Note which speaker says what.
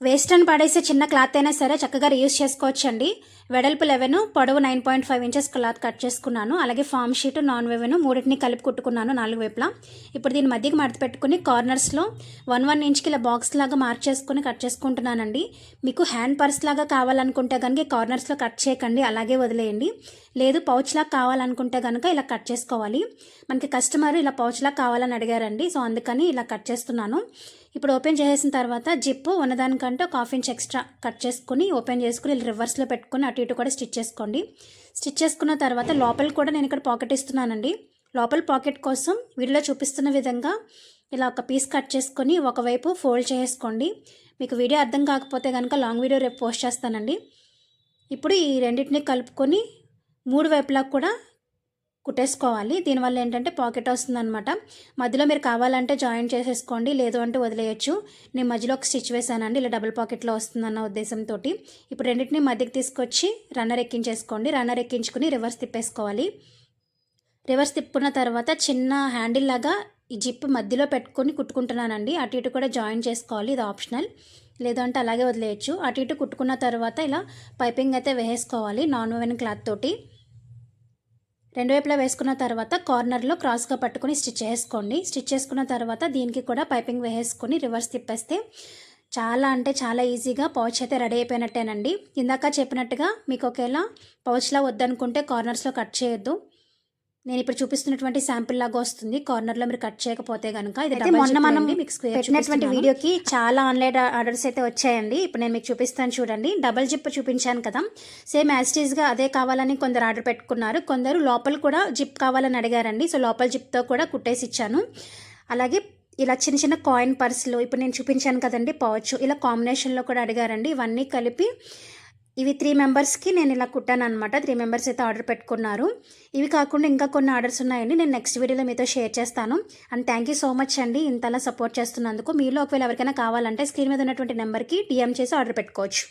Speaker 1: Waste అని పడేసే చిన్న క్లాత్ అయినా సరే చక్కగా రీయూస్ చేసుకోవచ్చండి. వెడల్పు 11, పొడవు 9.5 ఇంచెస్ క్లాత్ కట్ చేసుకున్నాను. అలాగే ఫామ్ షీట్, నాన్ వెవెన్ మూడింటిని కలిపి కుట్టుకున్నాను 4 వైపులా. ఇప్పుడు దీని మధ్యకి మడత పెట్టుకుని కార్నర్స్లో 1 ఇంచ్కి ఇలా బాక్స్ లాగా మార్క్ చేసుకుని కట్ చేసుకుంటున్నానండి. మీకు హ్యాండ్ పర్స్ లాగా కావాలనుకుంటే కనుక కార్నర్స్లో కట్ చేయకండి, అలాగే వదిలేయండి. లేదు పౌచ్ లాగా కావాలనుకుంటే కనుక ఇలా కట్ చేసుకోవాలి. మనకి కస్టమర్ ఇలా పౌచ్ లాగా కావాలని అడిగారండి, సో అందుకని ఇలా కట్ చేస్తున్నాను. ఇప్పుడు ఓపెన్ చేసిన తర్వాత జిప్పు ఉన్నదానికంటే ఒక 1/2 ఇంచ్ ఎక్స్ట్రా కట్ చేసుకుని ఓపెన్ చేసుకుని రివర్స్లో పెట్టుకుని అటు ఇటు కూడా స్టిచ్ చేసుకోండి. స్టిచ్ చేసుకున్న తర్వాత లోపల కూడా నేను ఇక్కడ పాకెట్ ఇస్తున్నానండి. లోపల పాకెట్ కోసం వీడియోలో చూపిస్తున్న విధంగా ఇలా ఒక పీస్ కట్ చేసుకొని ఒకవైపు ఫోల్డ్ చేసుకోండి. మీకు వీడియో అర్థం కాకపోతే కనుక లాంగ్ వీడియో రేపు పోస్ట్ చేస్తానండి. ఇప్పుడు ఈ రెండింటిని కలుపుకొని 3 వైపులా కూడా కుట్టేసుకోవాలి. దీనివల్ల ఏంటంటే పాకెట్ వస్తుందన్నమాట. మధ్యలో మీరు కావాలంటే జాయిన్ చేసేసుకోండి, లేదు అంటే వదిలేయచ్చు. నేను మధ్యలో ఒక స్టిచ్ వేసానండి, ఇలా డబుల్ పాకెట్లో వస్తుందన్న ఉద్దేశంతో. ఇప్పుడు రెండింటిని మధ్యకి తీసుకొచ్చి రన్నర్ ఎక్కించేసుకోండి. రన్నర్ ఎక్కించుకుని రివర్స్ తిప్పేసుకోవాలి. రివర్స్ తిప్పుకున్న తర్వాత చిన్న హ్యాండిల్ లాగా ఈ జిప్ మధ్యలో పెట్టుకొని కుట్టుకుంటున్నానండి. అటు ఇటు కూడా జాయిన్ చేసుకోవాలి, ఇది ఆప్షనల్. లేదంటే అలాగే వదిలేయచ్చు. అటు ఇటు కుట్టుకున్న తర్వాత ఇలా పైపింగ్ అయితే వేసుకోవాలి నాన్ వెవెన్ క్లాత్ తోటి. 2 వైపులా వేసుకున్న తర్వాత కార్నర్లో క్రాస్గా పట్టుకొని స్టిచ్ చేసుకోండి. స్టిచ్ చేసుకున్న తర్వాత దీనికి కూడా పైపింగ్ వేసుకొని రివర్స్ తిప్పేస్తే చాలా అంటే చాలా ఈజీగా పౌచ్ అయితే రెడీ అయిపోయినట్టేనండి. ఇందాక చెప్పినట్టుగా మీకు ఒకవేళ పౌచ్లా వద్దనుకుంటే కార్నర్స్లో కట్ చేయొద్దు. నేను ఇప్పుడు చూపిస్తున్నటువంటి శాంపిల్ లాగా వస్తుంది. కార్నర్లో మీరు కట్ చేయకపోతే కనుక ఇది మొన్న మనం మీకు పెట్టినటువంటి వీడియోకి చాలా ఆన్లైన్ ఆర్డర్స్ అయితే వచ్చాయండి. ఇప్పుడు నేను మీకు చూపిస్తాను చూడండి. డబల్ జిప్ చూపించాను కదా, సేమ్ యాస్టీస్గా అదే కావాలని కొందరు ఆర్డర్ పెట్టుకున్నారు. కొందరు లోపల కూడా జిప్ కావాలని అడిగారండి, సో లోపల జిప్తో కూడా కుట్టేసి ఇచ్చాను. అలాగే ఇలా చిన్న చిన్న కాయిన్ పర్సులు ఇప్పుడు నేను చూపించాను కదండి పౌచ్, ఇలా కాంబినేషన్లో కూడా అడిగారండి. ఇవన్నీ కలిపి ఇవి 3 మెంబర్స్కి నేను ఇలా కుట్టాను అనమాట. 3 మెంబర్స్ అయితే ఆర్డర్ పెట్టుకున్నారు. ఇవి కాకుండా ఇంకా కొన్ని ఆర్డర్స్ ఉన్నాయండి, నేను నెక్స్ట్ వీడియోలో మీతో షేర్ చేస్తాను. And thank you so much అండి ఇంతలా సపోర్ట్ చేస్తున్నందుకు. మీలో ఒకవేళ ఎవరికైనా కావాలంటే స్క్రీన్ మీద ఉన్నటువంటి నెంబర్కి DM చేసి ఆర్డర్ పెట్టుకోవచ్చు.